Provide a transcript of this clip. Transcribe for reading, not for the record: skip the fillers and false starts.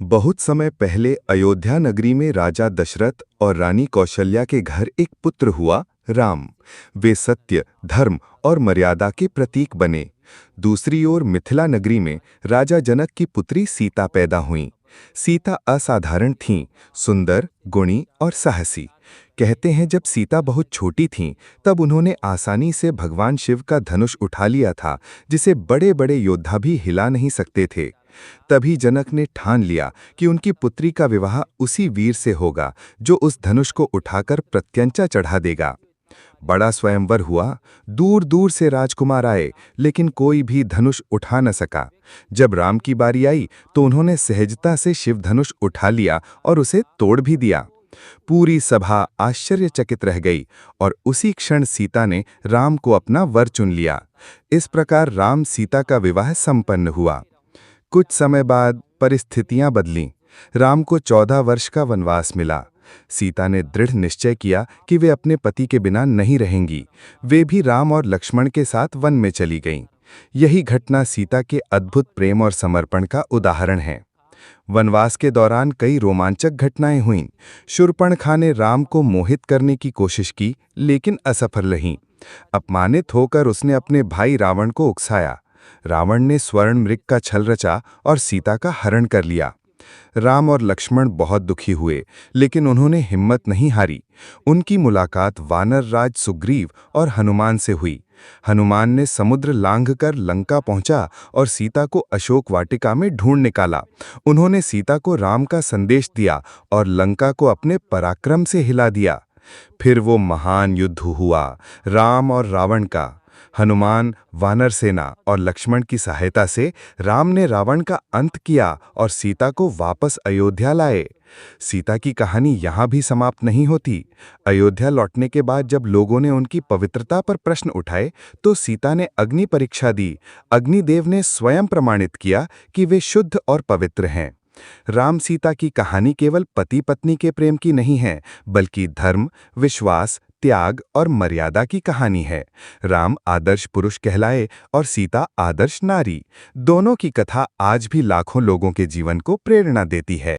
बहुत समय पहले अयोध्या नगरी में राजा दशरथ और रानी कौशल्या के घर एक पुत्र हुआ, राम। वे सत्य, धर्म और मर्यादा के प्रतीक बने। दूसरी ओर मिथिला नगरी में राजा जनक की पुत्री सीता पैदा हुई। सीता असाधारण थीं, सुंदर, गुणी और साहसी। कहते हैं जब सीता बहुत छोटी थीं, तब उन्होंने आसानी से भगवान शिव का धनुष उठा लिया था, जिसे बड़े बड़े योद्धा भी हिला नहीं सकते थे। तभी जनक ने ठान लिया कि उनकी पुत्री का विवाह उसी वीर से होगा जो उस धनुष को उठाकर प्रत्यंचा चढ़ा देगा। बड़ा स्वयंवर हुआ। दूर दूर से राजकुमार आए, लेकिन कोई भी धनुष उठा न सका। जब राम की बारी आई तो उन्होंने सहजता से शिव धनुष उठा लिया और उसे तोड़ भी दिया। पूरी सभा आश्चर्यचकित रह गई और उसी क्षण सीता ने राम को अपना वर चुन लिया। इस प्रकार राम सीता का विवाह संपन्न हुआ। कुछ समय बाद परिस्थितियां बदलीं। राम को 14 वर्ष का वनवास मिला। सीता ने दृढ़ निश्चय किया कि वे अपने पति के बिना नहीं रहेंगी। वे भी राम और लक्ष्मण के साथ वन में चली गईं। यही घटना सीता के अद्भुत प्रेम और समर्पण का उदाहरण है। वनवास के दौरान कई रोमांचक घटनाएं हुईं। शूर्पणखा ने राम को मोहित करने की कोशिश की, लेकिन असफल रही। अपमानित होकर उसने अपने भाई रावण को उकसाया। रावण ने स्वर्ण मृग का छल रचा और सीता का हरण कर लिया। राम और लक्ष्मण बहुत दुखी हुए, लेकिन उन्होंने हिम्मत नहीं हारी। उनकी मुलाकात वानर राज सुग्रीव और हनुमान से हुई। हनुमान ने समुद्र लांघकर लंका पहुंचा और सीता को अशोक वाटिका में ढूंढ निकाला। उन्होंने सीता को राम का संदेश दिया और लंका को अपने पराक्रम से हिला दिया। फिर वो महान युद्ध हुआ, राम और रावण का। हनुमान, वानर सेना और लक्ष्मण की सहायता से राम ने रावण का अंत किया और सीता को वापस अयोध्या लाए। सीता की कहानी यहाँ भी समाप्त नहीं होती। अयोध्या लौटने के बाद जब लोगों ने उनकी पवित्रता पर प्रश्न उठाए, तो सीता ने अग्नि परीक्षा दी। अग्निदेव ने स्वयं प्रमाणित किया कि वे शुद्ध और पवित्र हैं। राम सीता की कहानी केवल पति पत्नी के प्रेम की नहीं है, बल्कि धर्म, विश्वास, त्याग और मर्यादा की कहानी है। राम आदर्श पुरुष कहलाए और सीता आदर्श नारी। दोनों की कथा आज भी लाखों लोगों के जीवन को प्रेरणा देती है।